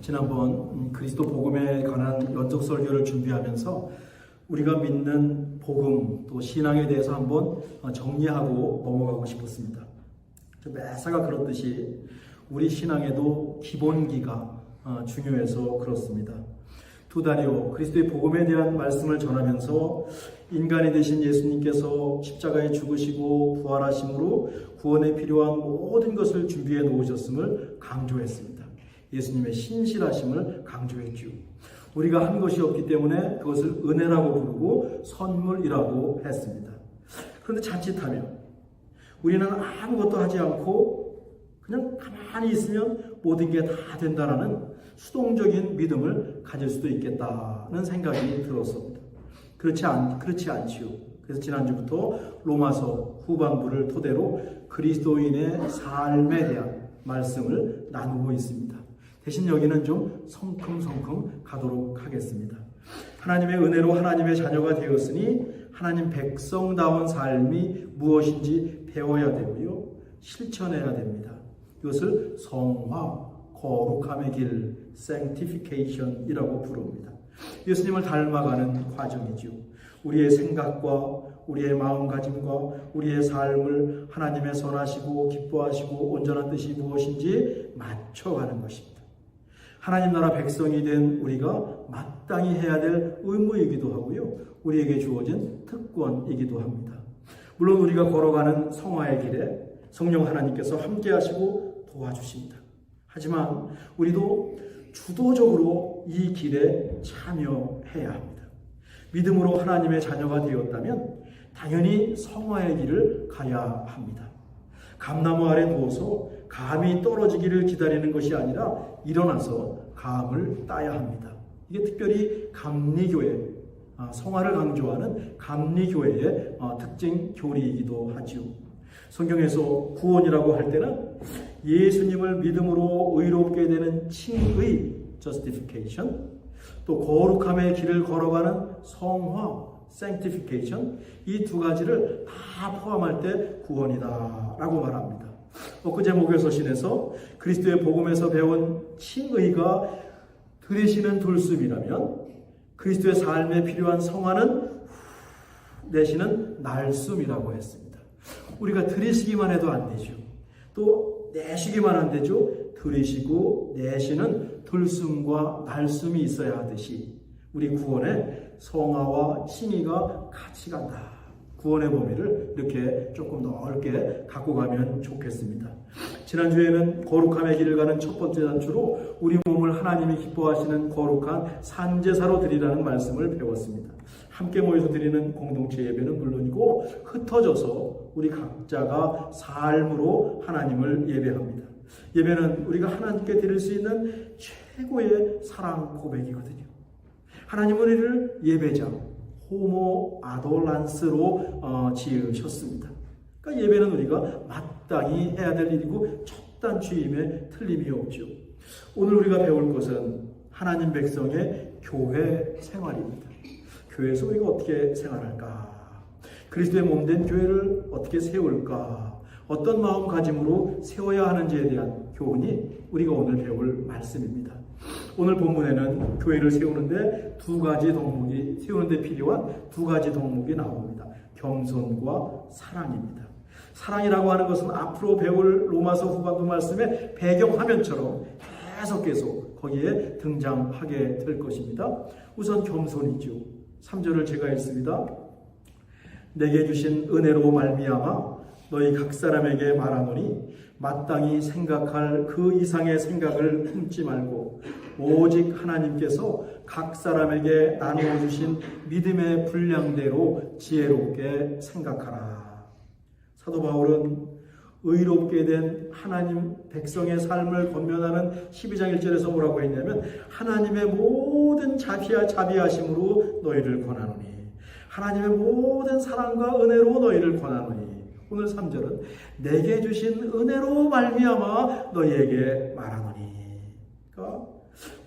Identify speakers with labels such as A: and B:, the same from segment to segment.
A: 지난번 그리스도 복음에 관한 연속 설교를 준비하면서 우리가 믿는 복음 또 신앙에 대해서 한번 정리하고 넘어가고 싶었습니다. 매사가 그렇듯이 우리 신앙에도 기본기가 중요해서 그렇습니다. 두 다리오 그리스도의 복음에 대한 말씀을 전하면서 인간이 되신 예수님께서 십자가에 죽으시고 부활하심으로 구원에 필요한 모든 것을 준비해 놓으셨음을 강조했습니다. 예수님의 신실하심을 강조했죠. 우리가 한 것이 없기 때문에 그것을 은혜라고 부르고 선물이라고 했습니다. 그런데 자칫하면 우리는 아무것도 하지 않고 그냥 가만히 있으면 모든 게 다 된다라는 수동적인 믿음을 가질 수도 있겠다는 생각이 들었습니다. 그렇지 않지요. 그래서 지난주부터 로마서 후반부를 토대로 그리스도인의 삶에 대한 말씀을 나누고 있습니다. 대신 여기는 좀 성큼성큼 가도록 하겠습니다. 하나님의 은혜로 하나님의 자녀가 되었으니 하나님 백성다운 삶이 무엇인지 배워야 되고요. 실천해야 됩니다. 이것을 성화, 거룩함의 길, sanctification이라고 부릅니다. 예수님을 닮아가는 과정이죠. 우리의 생각과 우리의 마음가짐과 우리의 삶을 하나님의 선하시고 기뻐하시고 온전한 뜻이 무엇인지 맞춰가는 것입니다. 하나님 나라 백성이 된 우리가 마땅히 해야 될 의무이기도 하고요. 우리에게 주어진 특권이기도 합니다. 물론 우리가 걸어가는 성화의 길에 성령 하나님께서 함께 하시고 도와주십니다. 하지만 우리도 주도적으로 이 길에 참여해야 합니다. 믿음으로 하나님의 자녀가 되었다면 당연히 성화의 길을 가야 합니다. 감나무 아래 누워서 감이 떨어지기를 기다리는 것이 아니라 일어나서 감을 따야 합니다. 이게 특별히 감리교회, 성화를 강조하는 감리교회의 특징 교리이기도 하죠. 성경에서 구원이라고 할 때는 예수님을 믿음으로 의롭게 되는 칭의, justification, 또 거룩함의 길을 걸어가는 성화, sanctification, 이 두 가지를 다 포함할 때 구원이다라고 말합니다. 엊그제 목요서신에서 그리스도의 복음에서 배운 칭의가 들이시는 돌숨이라면 그리스도의 삶에 필요한 성화는 내쉬는 날숨이라고 했습니다. 우리가 들이시기만 해도 안 되죠. 또 내쉬기만 안 되죠. 들이시고 내쉬는 들숨과 날숨이 있어야 하듯이 우리 구원에 성화와 칭의가 같이 간다. 구원의 범위를 이렇게 조금 넓게 갖고 가면 좋겠습니다. 지난주에는 거룩함의 길을 가는 첫 번째 단추로 우리 몸을 하나님이 기뻐하시는 거룩한 산제사로 드리라는 말씀을 배웠습니다. 함께 모여서 드리는 공동체 예배는 물론이고 흩어져서 우리 각자가 삶으로 하나님을 예배합니다. 예배는 우리가 하나님께 드릴 수 있는 최고의 사랑 고백이거든요. 하나님은 우리를 예배장, 호모 아돌란스로 지으셨습니다. 그러니까 예배는 우리가 마땅히 해야 될 일이고 첫 단추임에 틀림이 없죠. 오늘 우리가 배울 것은 하나님 백성의 교회 생활입니다. 교회에서 우리가 어떻게 생활할까? 그리스도의 몸된 교회를 어떻게 세울까? 어떤 마음가짐으로 세워야 하는지에 대한 교훈이 우리가 오늘 배울 말씀입니다. 오늘 본문에는 교회를 세우는데 세우는데 필요한 두 가지 덕목이 나옵니다. 겸손과 사랑입니다. 사랑이라고 하는 것은 앞으로 배울 로마서 후반부 말씀의 배경화면처럼 계속 거기에 등장하게 될 것입니다. 우선 겸손이죠. 3절을 제가 읽습니다. 내게 주신 은혜로 말미암아 너희 각 사람에게 말하노니 마땅히 생각할 그 이상의 생각을 품지 말고 오직 하나님께서 각 사람에게 나누어 주신 믿음의 분량대로 지혜롭게 생각하라. 사도 바울은 의롭게 된 하나님 백성의 삶을 권면하는 12장 1절에서 뭐라고 했냐면 하나님의 모든 자비하심으로 너희를 권하노니 하나님의 모든 사랑과 은혜로 너희를 권하노니 오늘 3절은 내게 주신 은혜로 말미암아 너희에게 말하노니 그러니까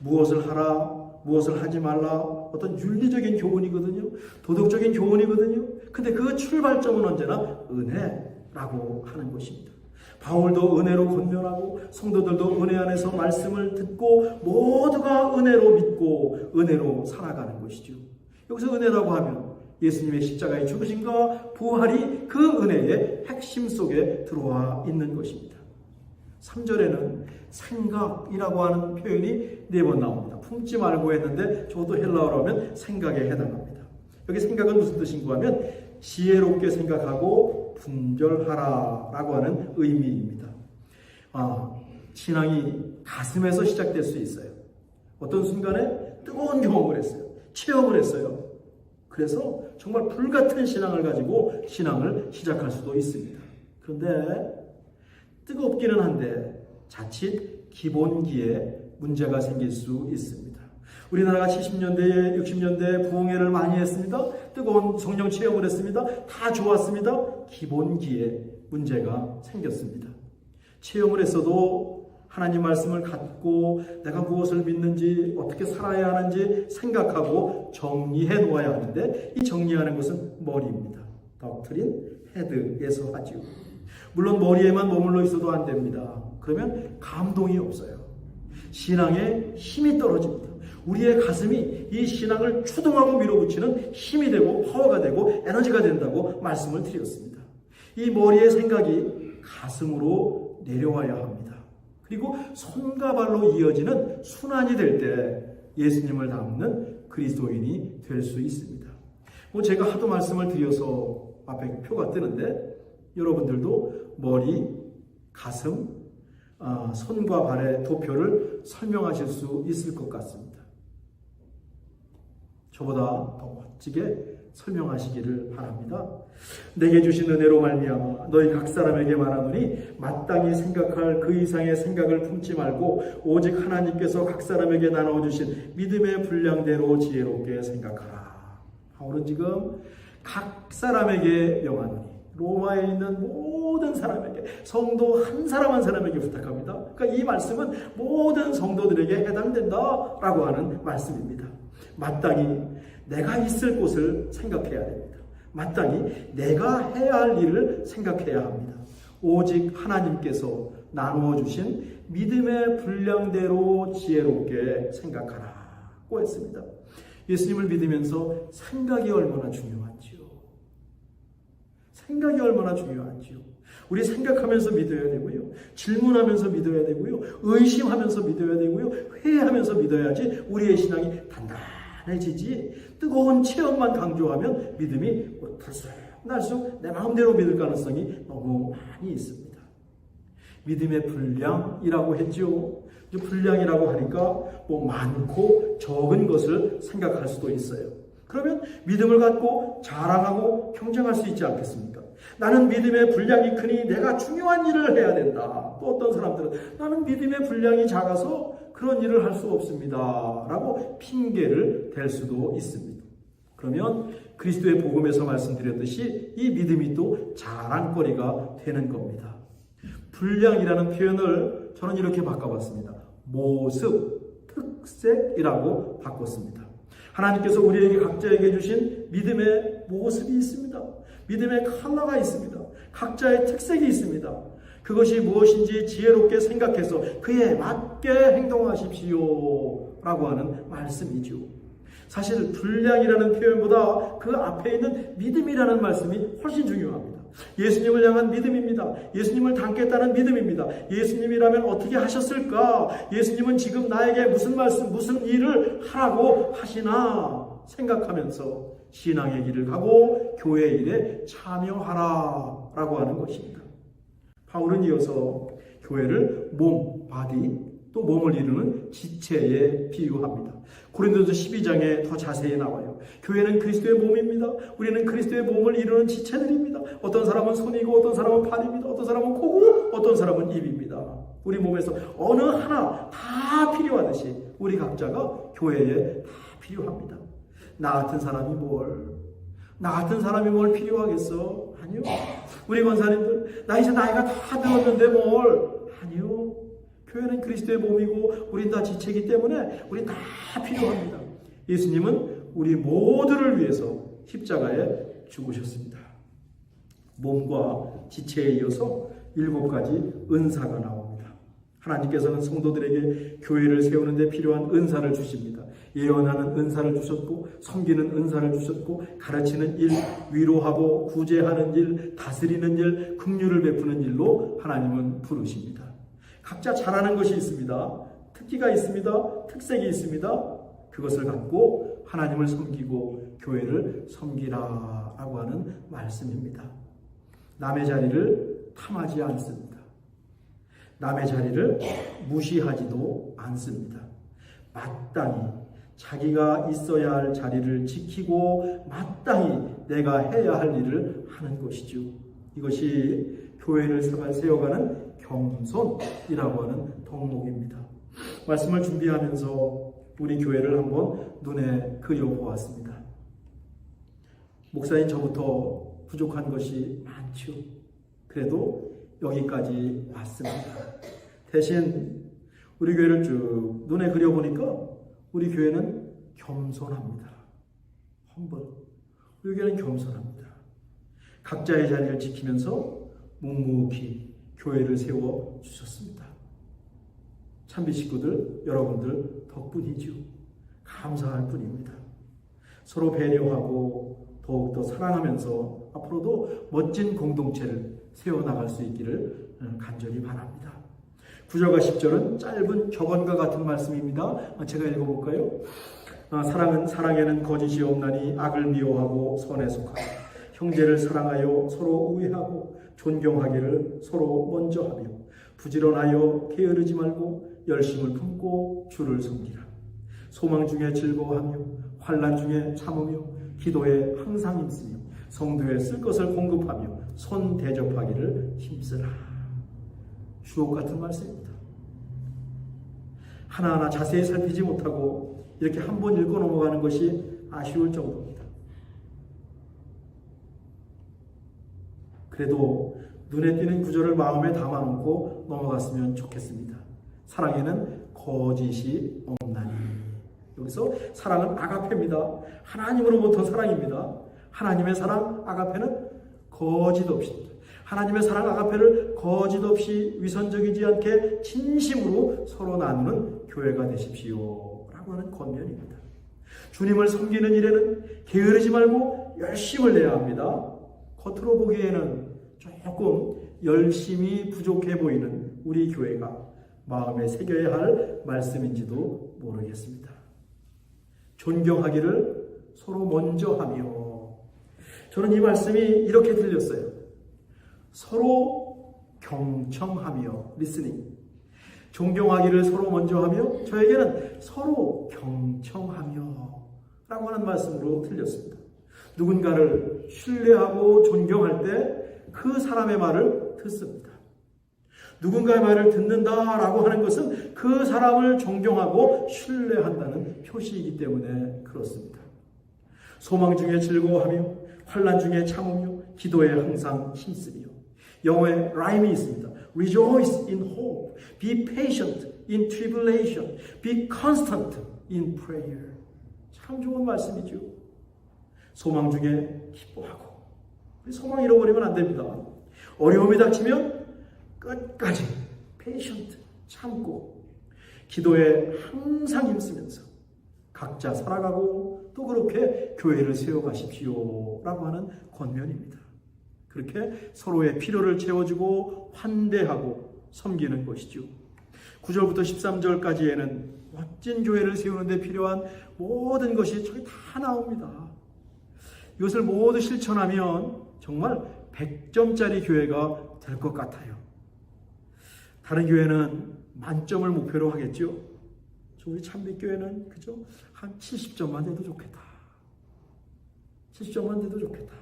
A: 무엇을 하라 무엇을 하지 말라 어떤 윤리적인 교훈이거든요. 도덕적인 교훈이거든요. 근데 그 출발점은 언제나 은혜라고 하는 것입니다. 바울도 은혜로 권면하고 성도들도 은혜 안에서 말씀을 듣고 모두가 은혜로 믿고 은혜로 살아가는 것이죠. 여기서 은혜라고 하면 예수님의 십자가의 죽으심과 부활이 그 은혜의 핵심 속에 들어와 있는 것입니다. 3절에는 생각이라고 하는 표현이 4번 나옵니다. 품지 말고 했는데 저도 헬라어로 하면 생각에 해당합니다. 여기 생각은 무슨 뜻인가 하면 지혜롭게 생각하고 분별하라 라고 하는 의미입니다. 신앙이 가슴에서 시작될 수 있어요. 어떤 순간에 뜨거운 경험을 했어요. 체험을 했어요. 그래서 정말 불같은 신앙을 가지고 신앙을 시작할 수도 있습니다. 그런데 뜨겁기는 한데 자칫 기본기에 문제가 생길 수 있습니다. 우리나라가 70년대에 60년대에 부흥회를 많이 했습니다. 뜨거운 성령 체험을 했습니다. 다 좋았습니다. 기본기에 문제가 생겼습니다. 체험을 했어도 하나님 말씀을 갖고 내가 무엇을 믿는지 어떻게 살아야 하는지 생각하고 정리해 놓아야 하는데 이 정리하는 것은 머리입니다. 덕트린, 헤드에서 하지요. 물론 머리에만 머물러 있어도 안 됩니다. 그러면 감동이 없어요. 신앙에 힘이 떨어집니다. 우리의 가슴이 이 신앙을 추동하고 밀어붙이는 힘이 되고 파워가 되고 에너지가 된다고 말씀을 드렸습니다. 이 머리의 생각이 가슴으로 내려와야 합니다. 그리고 손과 발로 이어지는 순환이 될 때 예수님을 닮는 그리스도인이 될 수 있습니다. 제가 하도 말씀을 드려서 앞에 표가 뜨는데 여러분들도 머리, 가슴, 손과 발의 도표를 설명하실 수 있을 것 같습니다. 저보다 더 멋지게 설명하시기를 바랍니다. 내게 주신 은혜로 말미암아 너희 각 사람에게 말하노니 마땅히 생각할 그 이상의 생각을 품지 말고 오직 하나님께서 각 사람에게 나눠주신 믿음의 분량대로 지혜롭게 생각하라. 바울은 지금 각 사람에게 명하노니 로마에 있는 모든 사람에게, 성도 한 사람 한 사람에게 부탁합니다. 그러니까 이 말씀은 모든 성도들에게 해당된다라고 하는 말씀입니다. 마땅히 내가 있을 곳을 생각해야 됩니다. 마땅히 내가 해야 할 일을 생각해야 합니다. 오직 하나님께서 나누어 주신 믿음의 분량대로 지혜롭게 생각하라고 했습니다. 예수님을 믿으면서 생각이 얼마나 중요한지요. 생각이 얼마나 중요한지요. 우리 생각하면서 믿어야 되고요. 질문하면서 믿어야 되고요. 의심하면서 믿어야 되고요. 회의하면서 믿어야지 우리의 신앙이 단단해지지, 뜨거운 체험만 강조하면 믿음이 들쑥날쑥 내 마음대로 믿을 가능성이 너무 많이 있습니다. 믿음의 분량이라고 했죠. 분량이라고 하니까 많고 적은 것을 생각할 수도 있어요. 그러면 믿음을 갖고 자랑하고 경쟁할 수 있지 않겠습니까? 나는 믿음의 분량이 크니 내가 중요한 일을 해야 된다. 또 어떤 사람들은 나는 믿음의 분량이 작아서 그런 일을 할 수 없습니다 라고 핑계를 댈 수도 있습니다. 그러면 그리스도의 복음에서 말씀드렸듯이 이 믿음이 또 자랑거리가 되는 겁니다. 분량이라는 표현을 저는 이렇게 바꿔봤습니다. 모습, 특색이라고 바꿨습니다. 하나님께서 우리에게 각자에게 주신 믿음의 모습이 있습니다. 믿음의 컬러가 있습니다. 각자의 특색이 있습니다. 그것이 무엇인지 지혜롭게 생각해서 그에 맞게 행동하십시오 라고 하는 말씀이죠. 사실 분량이라는 표현보다 그 앞에 있는 믿음이라는 말씀이 훨씬 중요합니다. 예수님을 향한 믿음입니다. 예수님을 닮겠다는 믿음입니다. 예수님이라면 어떻게 하셨을까? 예수님은 지금 나에게 무슨 말씀, 무슨 일을 하라고 하시나 생각하면서 신앙의 길을 가고 교회 일에 참여하라 라고 하는 것입니다. 바울은 이어서 교회를 몸, 바디, 또 몸을 이루는 지체에 비유합니다. 고린도서 12장에 더 자세히 나와요. 교회는 그리스도의 몸입니다. 우리는 그리스도의 몸을 이루는 지체들입니다. 어떤 사람은 손이고 어떤 사람은 발입니다. 어떤 사람은 코고 어떤 사람은 입입니다. 우리 몸에서 어느 하나 다 필요하듯이 우리 각자가 교회에 다 필요합니다. 나 같은 사람이 뭘 필요하겠어? 아니요. 우리 권사님들, 나 이제 나이가 다 되었는데 아니요. 교회는 그리스도의 몸이고 우린 다 지체이기 때문에 우리 다 필요합니다. 예수님은 우리 모두를 위해서 십자가에 죽으셨습니다. 몸과 지체에 이어서 7가지 은사가 나옵니다. 하나님께서는 성도들에게 교회를 세우는 데 필요한 은사를 주십니다. 예언하는 은사를 주셨고, 섬기는 은사를 주셨고, 가르치는 일, 위로하고 구제하는 일, 다스리는 일, 긍휼을 베푸는 일로 하나님은 부르십니다. 각자 잘하는 것이 있습니다. 특기가 있습니다. 특색이 있습니다. 그것을 갖고 하나님을 섬기고 교회를 섬기라라고 하는 말씀입니다. 남의 자리를 탐하지 않습니다. 남의 자리를 무시하지도 않습니다. 마땅히 자기가 있어야 할 자리를 지키고 마땅히 내가 해야 할 일을 하는 것이죠. 이것이 교회를 세워가는 겸손이라고 하는 덕목입니다. 말씀을 준비하면서 우리 교회를 한번 눈에 그려보았습니다. 목사인 저부터 부족한 것이 많죠. 그래도 여기까지 왔습니다. 대신 우리 교회를 쭉 눈에 그려보니까 우리 교회는 겸손합니다. 우리 교회는 겸손합니다. 각자의 자리를 지키면서 묵묵히 교회를 세워주셨습니다. 참비 식구들, 여러분들 덕분이죠. 감사할 뿐입니다. 서로 배려하고 더욱더 사랑하면서 앞으로도 멋진 공동체를 세워나갈 수 있기를 간절히 바랍니다. 9절과 10절은 짧은 격언과 같은 말씀입니다. 제가 읽어볼까요? 사랑에는 거짓이 없나니 악을 미워하고 선에 속하고 형제를 사랑하여 서로 우애하고 존경하기를 서로 먼저 하며 부지런하여 게으르지 말고 열심을 품고 주를 섬기라. 소망 중에 즐거워하며 환난 중에 참으며 기도에 항상 힘쓰며 성도에 쓸 것을 공급하며 손 대접하기를 힘쓰라. 주옥 같은 말씀입니다. 하나하나 자세히 살피지 못하고 이렇게 한 번 읽고 넘어가는 것이 아쉬울 정도입니다. 그래도 눈에 띄는 구절을 마음에 담아놓고 넘어갔으면 좋겠습니다. 사랑에는 거짓이 없나니. 여기서 사랑은 아가페입니다. 하나님으로부터 사랑입니다. 하나님의 사랑 아가페는 거짓 없이, 하나님의 사랑 아가페를 거짓 없이 위선적이지 않게 진심으로 서로 나누는 교회가 되십시오 라고 하는 권면입니다. 주님을 섬기는 일에는 게으르지 말고 열심을 내야 합니다. 겉으로 보기에는 조금 열심이 부족해 보이는 우리 교회가 마음에 새겨야 할 말씀인지도 모르겠습니다. 존경하기를 서로 먼저 하며, 저는 이 말씀이 이렇게 들렸어요. 서로 경청하며, 리스닝. 존경하기를 서로 먼저 하며, 저에게는 서로 경청하며 라고 하는 말씀으로 들렸습니다. 누군가를 신뢰하고 존경할 때 그 사람의 말을 듣습니다. 누군가의 말을 듣는다라고 하는 것은 그 사람을 존경하고 신뢰한다는 표시이기 때문에 그렇습니다. 소망 중에 즐거워하며 환난 중에 참으며 기도에 항상 힘쓰며. 영어에 라임이 있습니다. Rejoice in hope, be patient in tribulation, be constant in prayer. 참 좋은 말씀이죠. 소망 중에 기뻐하고, 우리 소망 잃어버리면 안 됩니다. 어려움이 닥치면 끝까지 patient, 참고 기도에 항상 힘쓰면서 각자 살아가고 또 그렇게 교회를 세워가십시오 라고 하는 권면입니다. 그렇게 서로의 필요를 채워주고 환대하고 섬기는 것이죠. 9절부터 13절까지에는 멋진 교회를 세우는 데 필요한 모든 것이 저기 다 나옵니다. 이것을 모두 실천하면 정말 100점짜리 교회가 될 것 같아요. 다른 교회는 만점을 목표로 하겠죠. 우리 참빛교회는 그죠? 한 70점만 돼도 좋겠다. 70점만 돼도 좋겠다.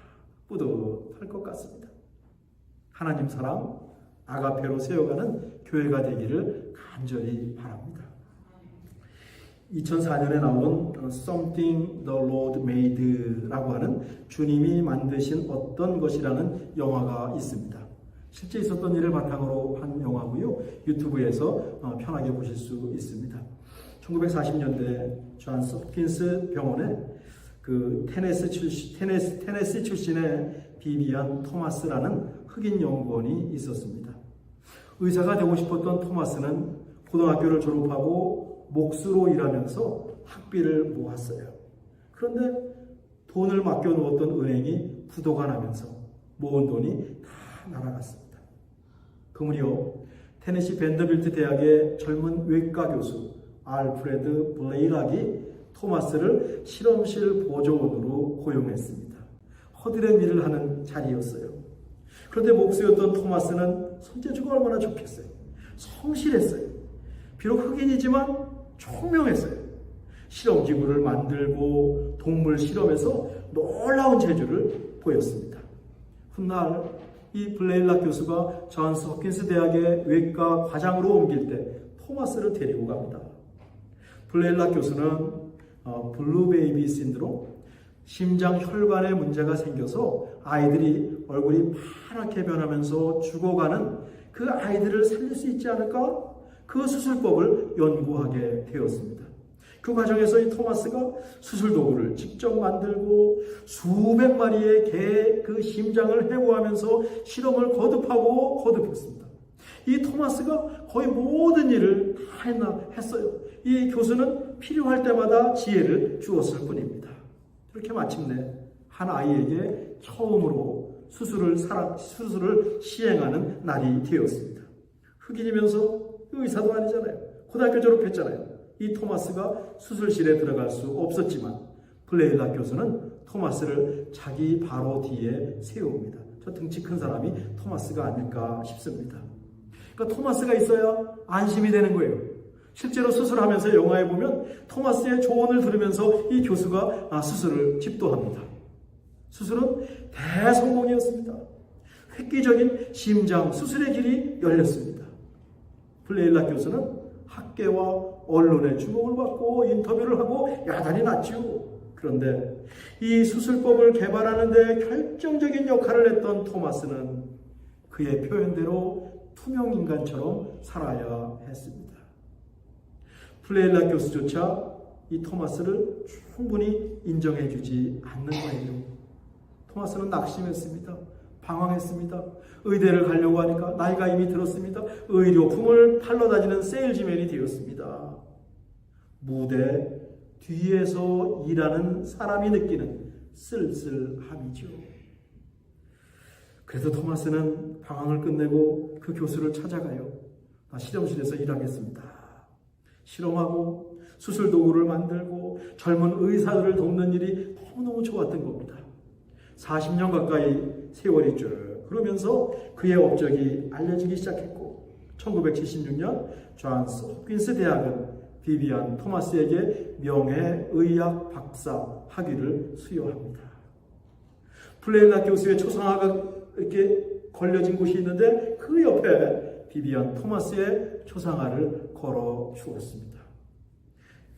A: 뿌듯할 것 같습니다. 하나님 사랑 아가페로 세워가는 교회가 되기를 간절히 바랍니다. 2004년에 나온 Something the Lord Made라고 하는 주님이 만드신 어떤 것이라는 영화가 있습니다. 실제 있었던 일을 바탕으로 한 영화고요. 유튜브에서 편하게 보실 수 있습니다. 1940년대 존 홉킨스 병원에 그 테네시 출신의 비비안 토마스라는 흑인 연구원이 있었습니다. 의사가 되고 싶었던 토마스는 고등학교를 졸업하고 목수로 일하면서 학비를 모았어요. 그런데 돈을 맡겨놓았던 은행이 부도가 나면서 모은 돈이 다 날아갔습니다. 그 무렵 테네시 밴더빌트 대학의 젊은 외과 교수 알프레드 블레이락이 토마스를 실험실 보조원으로 고용했습니다. 허들의 일을 하는 자리였어요. 그런데 목수였던 토마스는 손재주가 얼마나 좋겠어요. 성실했어요. 비록 흑인이지만 총명했어요. 실험기구를 만들고 동물 실험에서 놀라운 재주를 보였습니다. 훗날 이 블레일락 교수가 존스 홉킨스 대학의 외과 과장으로 옮길 때 토마스를 데리고 갑니다. 블레일락 교수는 블루베이비 신드롬, 심장 혈관에 문제가 생겨서 아이들이 얼굴이 파랗게 변하면서 죽어가는 그 아이들을 살릴 수 있지 않을까? 그 수술법을 연구하게 되었습니다. 그 과정에서 이 토마스가 수술 도구를 직접 만들고 수백 마리의 개 그 심장을 해고하면서 실험을 거듭했습니다. 이 토마스가 거의 모든 일을 다 했어요. 이 교수는 필요할 때마다 지혜를 주었을 뿐입니다. 그렇게 마침내 한 아이에게 처음으로 수술을 시행하는 날이 되었습니다. 흑인이면서 의사도 아니잖아요. 고등학교 졸업했잖아요. 이 토마스가 수술실에 들어갈 수 없었지만 블레일락 교수는 토마스를 자기 바로 뒤에 세웁니다. 저 등치 큰 사람이 토마스가 아닐까 싶습니다. 그러니까 토마스가 있어야 안심이 되는 거예요. 실제로 수술하면서 영화에 보면 토마스의 조언을 들으면서 이 교수가 수술을 집도합니다. 수술은 대성공이었습니다. 획기적인 심장 수술의 길이 열렸습니다. 블레일락 교수는 학계와 언론의 주목을 받고 인터뷰를 하고 야단이 났죠. 그런데 이 수술법을 개발하는 데 결정적인 역할을 했던 토마스는 그의 표현대로 투명인간처럼 살아야 했습니다. 블레일락 교수조차 이 토마스를 충분히 인정해주지 않는 거예요. 토마스는 낙심했습니다. 방황했습니다. 의대를 가려고 하니까 나이가 이미 들었습니다. 의료품을 팔러 다니는 세일즈맨이 되었습니다. 무대 뒤에서 일하는 사람이 느끼는 쓸쓸함이죠. 그래서 토마스는 방황을 끝내고 그 교수를 찾아가요. 나 실험실에서 일하겠습니다. 실험하고 수술 도구를 만들고 젊은 의사들을 돕는 일이 너무너무 좋았던 겁니다. 40년 가까이 세월이 쭉 그러면서 그의 업적이 알려지기 시작했고 1976년 존스 홉킨스 대학은 비비안 토마스에게 명예의학 박사 학위를 수여합니다. 블레일락 교수의 초상화가 이렇게 걸려진 곳이 있는데 그 옆에 비비안 토마스의 초상화를 걸어 주었습니다.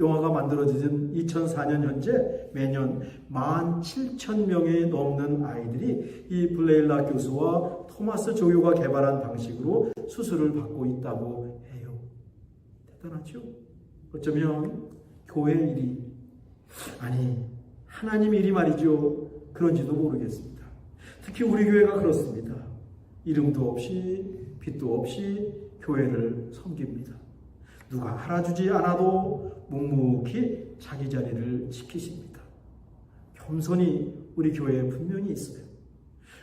A: 영화가 만들어진 2004년 현재 매년 17,000명이 넘는 아이들이 이 블레일락 교수와 토마스 조교가 개발한 방식으로 수술을 받고 있다고 해요. 대단하죠? 어쩌면 교회 일이 아니 하나님 일이 말이죠. 그런지도 모르겠습니다. 특히 우리 교회가 그렇습니다. 이름도 없이 빛도 없이 교회를 섬깁니다. 누가 알아주지 않아도 묵묵히 자기 자리를 지키십니다. 겸손이 우리 교회에 분명히 있어요.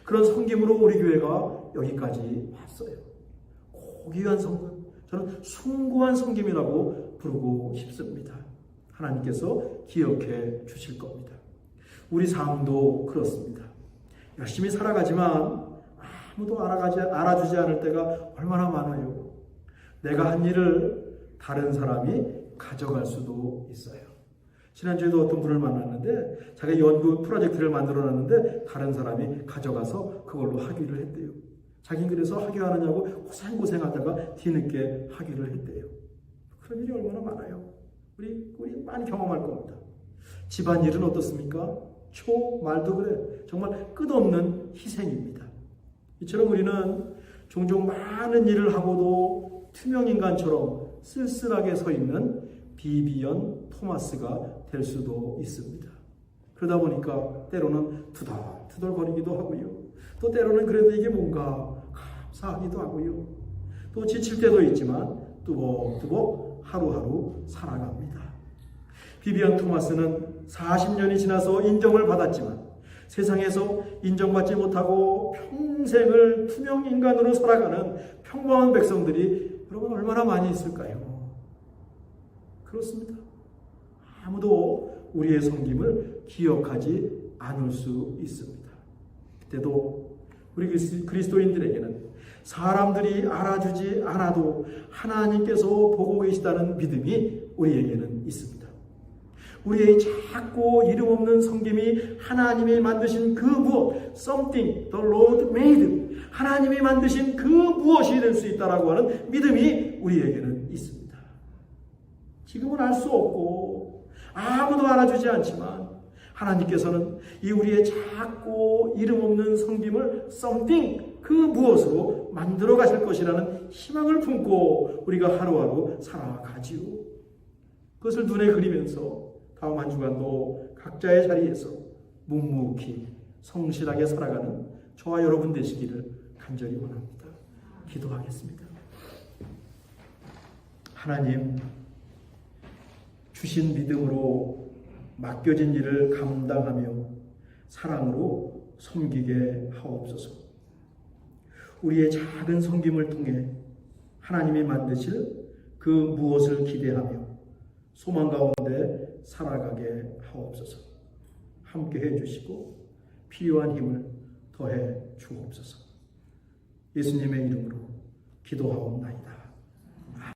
A: 그런 섬김으로 우리 교회가 여기까지 왔어요. 고귀한 섬김, 저는 숭고한 섬김이라고 부르고 싶습니다. 하나님께서 기억해 주실 겁니다. 우리 삶도 그렇습니다. 열심히 살아가지만 아무도 알아주지 않을 때가 얼마나 많아요. 내가 한 일을 다른 사람이 가져갈 수도 있어요. 지난주에도 어떤 분을 만났는데 자기가 연구 프로젝트를 만들어놨는데 다른 사람이 가져가서 그걸로 학위를 했대요. 자기는 그래서 학위하느냐고 고생하다가 뒤늦게 학위를 했대요. 그런 일이 얼마나 많아요. 우리 많이 경험할 겁니다. 집안일은 어떻습니까? 말도 그래. 정말 끝없는 희생입니다. 이처럼 우리는 종종 많은 일을 하고도 투명인간처럼 쓸쓸하게 서 있는 비비언 토마스가 될 수도 있습니다. 그러다 보니까 때로는 투덜투덜거리기도 하고요. 또 때로는 그래도 이게 뭔가 감사하기도 하고요. 또 지칠 때도 있지만 뚜벅뚜벅 하루하루 살아갑니다. 비비안 토마스는 40년이 지나서 인정을 받았지만 세상에서 인정받지 못하고 평생을 투명 인간으로 살아가는 평범한 백성들이 여러분 얼마나 많이 있을까요? 그렇습니다. 아무도 우리의 섬김을 기억하지 않을 수 있습니다. 그때도 우리 그리스도인들에게는 사람들이 알아주지 않아도 하나님께서 보고 계시다는 믿음이 우리에게는 있습니다. 우리의 작고 이름 없는 섬김이 하나님이 만드신 그 무엇, something the Lord made, 하나님이 만드신 그 무엇이 될 수 있다라고 하는 믿음이 우리에게는 있습니다. 지금은 알 수 없고 아무도 알아주지 않지만 하나님께서는 이 우리의 작고 이름 없는 섬김을 something 그 무엇으로 만들어 가실 것이라는 희망을 품고 우리가 하루하루 살아가지요. 그것을 눈에 그리면서 다음 한 주간도 각자의 자리에서 묵묵히 성실하게 살아가는 저와 여러분 되시기를 간절히 원합니다. 기도하겠습니다. 하나님, 주신 믿음으로 맡겨진 일을 감당하며 사랑으로 섬기게 하옵소서. 우리의 작은 섬김을 통해 하나님이 만드실 그 무엇을 기대하며 소망 가운데 살아가게 하옵소서. 함께 해주시고 필요한 힘을 더해 주옵소서. 예수님의 이름으로 기도하옵나이다.